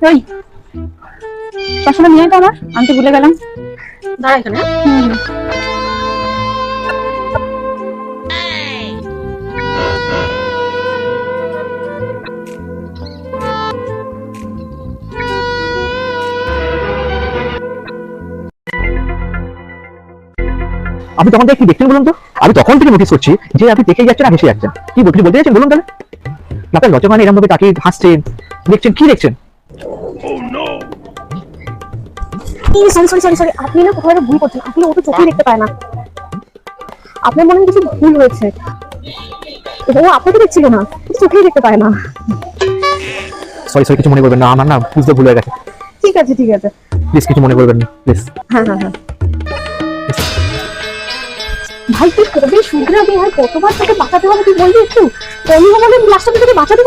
ওই চশমা নিয়ে তো আমার আনতে ভুলে গেলাম। দাঁড়া এখানে। আপনি তখন থেকে কি দেখছেন বলুন তো? আমি তখন থেকে নোটিস করছি যে আপনি দেখে যাচ্ছেন আর হেসে যাচ্ছেন। কি বলতে যাচ্ছেন বলুন তাহলে? আপনার লজ্জা মানে এরকম ভাবে তাকিয়ে হাসছেন, দেখছেন কি দেখছেন? সরি সরি সরি সরি, আপনি না কোথাও একটা ভুল করছেন। আপনি ও তো চোখেই দেখতে পায় না। আপনার মনে হয় কিছু ভুল হয়েছে। ও আপনাকে দেখছিল না, চোখেই দেখতে পায় না। সরি সরি, কিছু মনে করবেন না, আমার না বুঝতে ভুল হয়ে গেছে। ঠিক আছে ঠিক আছে। প্লিজ কিছু মনে করবেন না প্লিজ। হ্যাঁ হ্যাঁ হ্যাঁ। ভাই তুই কবে শুধরাবি? আর কতবার তোকে বাঁচাতে হবে তুই বলবি একটু? কমই হবে লাস্টটা তোকে বাঁচাতে